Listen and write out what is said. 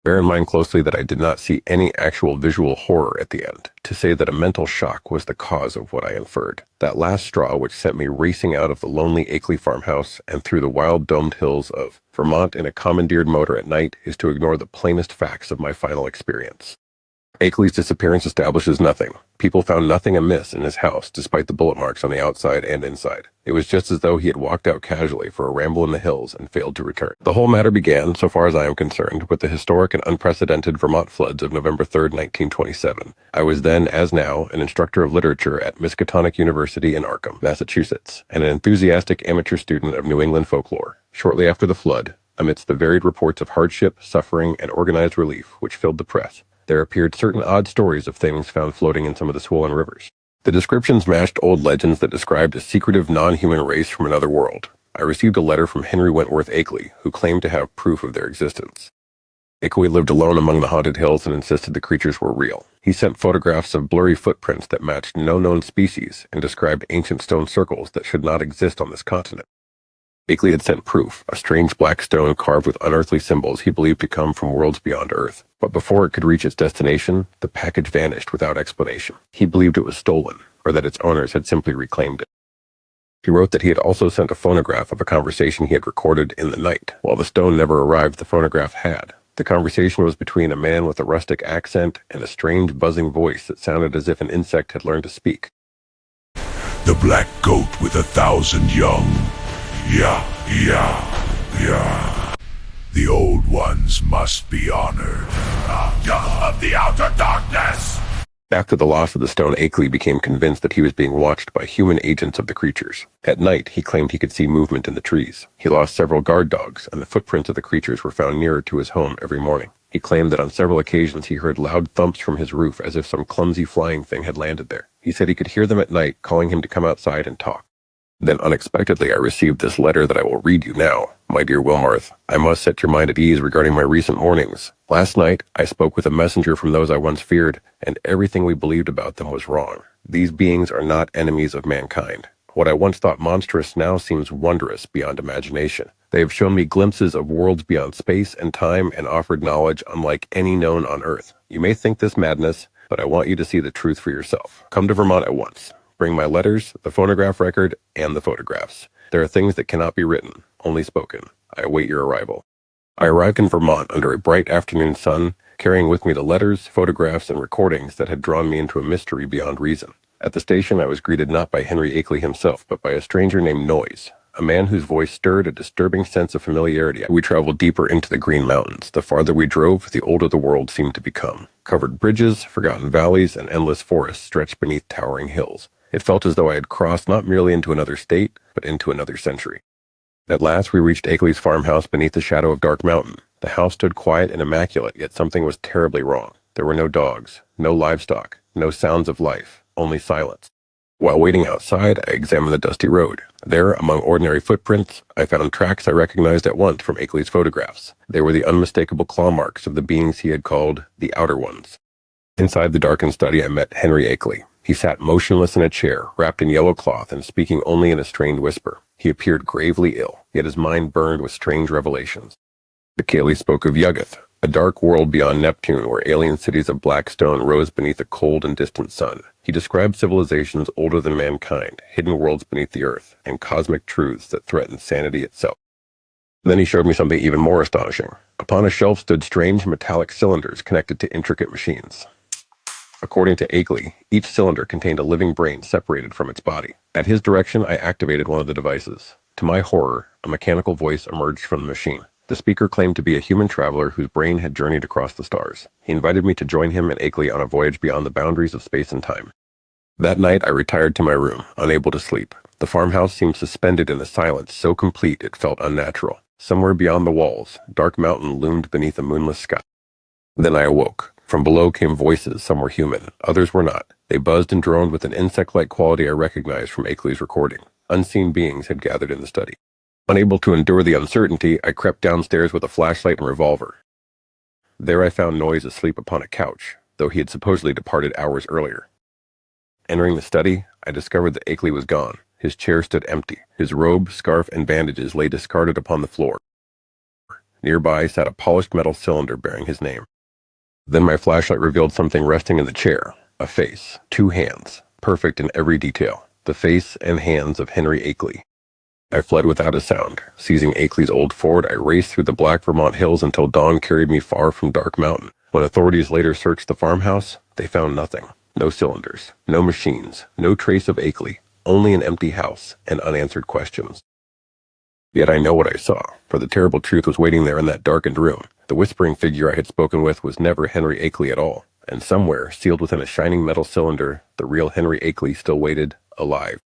Bear in mind closely that I did not see any actual visual horror at the end, to say that a mental shock was the cause of what I inferred. That last straw which sent me racing out of the lonely Akeley farmhouse and through the wild domed hills of Vermont in a commandeered motor at night is to ignore the plainest facts of my final experience. Akeley's disappearance establishes nothing. People found nothing amiss in his house, despite the bullet marks on the outside and inside. It was just as though he had walked out casually for a ramble in the hills and failed to return. The whole matter began, so far as I am concerned, with the historic and unprecedented Vermont floods of November 3rd, 1927. I was then, as now, an instructor of literature at Miskatonic University in Arkham, Massachusetts, and an enthusiastic amateur student of New England folklore. Shortly after the flood, amidst the varied reports of hardship, suffering, and organized relief which filled the press, there appeared certain odd stories of things found floating in some of the swollen rivers. The descriptions matched old legends that described a secretive non-human race from another world. I received a letter from Henry Wentworth Akeley, who claimed to have proof of their existence. Akeley lived alone among the haunted hills and insisted the creatures were real. He sent photographs of blurry footprints that matched no known species and described ancient stone circles that should not exist on this continent. Akeley had sent proof, a strange black stone carved with unearthly symbols he believed to come from worlds beyond Earth. But before it could reach its destination, the package vanished without explanation. He believed it was stolen, or that its owners had simply reclaimed it. He wrote that he had also sent a phonograph of a conversation he had recorded in the night. While the stone never arrived, the phonograph had. The conversation was between a man with a rustic accent and a strange buzzing voice that sounded as if an insect had learned to speak. The black goat with 1,000 young. Yeah, yeah, yeah. The old ones must be honored. Of the outer darkness! After the loss of the stone, Akeley became convinced that he was being watched by human agents of the creatures. At night, he claimed he could see movement in the trees. He lost several guard dogs, and the footprints of the creatures were found nearer to his home every morning. He claimed that on several occasions he heard loud thumps from his roof as if some clumsy flying thing had landed there. He said he could hear them at night, calling him to come outside and talk. Then unexpectedly I received this letter that I will read you now. My dear Wilmarth, I must set your mind at ease regarding my recent warnings. Last night I spoke with a messenger from those I once feared, and everything we believed about them was wrong. These beings are not enemies of mankind. What I once thought monstrous now seems wondrous beyond imagination. They have shown me glimpses of worlds beyond space and time and offered knowledge unlike any known on Earth. You may think this madness, but I want you to see the truth for yourself. Come to Vermont at once. Bring my letters, the phonograph record, and the photographs. There are things that cannot be written, only spoken. I await your arrival. I arrived in Vermont under a bright afternoon sun, carrying with me the letters, photographs, and recordings that had drawn me into a mystery beyond reason. At the station, I was greeted not by Henry Akeley himself, but by a stranger named Noise, a man whose voice stirred a disturbing sense of familiarity. We traveled deeper into the Green Mountains. The farther we drove, the older the world seemed to become. Covered bridges, forgotten valleys, and endless forests stretched beneath towering hills. It felt as though I had crossed not merely into another state, but into another century. At last we reached Akeley's farmhouse beneath the shadow of Dark Mountain. The house stood quiet and immaculate, yet something was terribly wrong. There were no dogs, no livestock, no sounds of life, only silence. While waiting outside, I examined the dusty road. There, among ordinary footprints, I found tracks I recognized at once from Akeley's photographs. They were the unmistakable claw marks of the beings he had called the Outer Ones. Inside the darkened study, I met Henry Akeley. He sat motionless in a chair, wrapped in yellow cloth and speaking only in a strained whisper. He appeared gravely ill, yet his mind burned with strange revelations. Akeley spoke of Yuggoth, a dark world beyond Neptune where alien cities of black stone rose beneath a cold and distant sun. He described civilizations older than mankind, hidden worlds beneath the earth, and cosmic truths that threatened sanity itself. Then he showed me something even more astonishing. Upon a shelf stood strange metallic cylinders connected to intricate machines. According to Akeley, each cylinder contained a living brain separated from its body. At his direction, I activated one of the devices. To my horror, a mechanical voice emerged from the machine. The speaker claimed to be a human traveler whose brain had journeyed across the stars. He invited me to join him and Akeley on a voyage beyond the boundaries of space and time. That night, I retired to my room, unable to sleep. The farmhouse seemed suspended in a silence so complete it felt unnatural. Somewhere beyond the walls, Dark Mountain loomed beneath a moonless sky. Then I awoke. From below came voices. Some were human, others were not. They buzzed and droned with an insect-like quality I recognized from Akeley's recording. Unseen beings had gathered in the study. Unable to endure the uncertainty, I crept downstairs with a flashlight and revolver. There I found Noise asleep upon a couch, though he had supposedly departed hours earlier. Entering the study, I discovered that Akeley was gone. His chair stood empty. His robe, scarf, and bandages lay discarded upon the floor. Nearby sat a polished metal cylinder bearing his name. Then my flashlight revealed something resting in the chair. A face, 2 hands, perfect in every detail. The face and hands of Henry Akeley. I fled without a sound. Seizing Akeley's old Ford, I raced through the black Vermont hills until dawn carried me far from Dark Mountain. When authorities later searched the farmhouse, they found nothing. No cylinders, no machines, no trace of Akeley, only an empty house and unanswered questions. Yet I know what I saw, for the terrible truth was waiting there in that darkened room. The whispering figure I had spoken with was never Henry Akeley at all, and somewhere, sealed within a shining metal cylinder, the real Henry Akeley still waited, alive.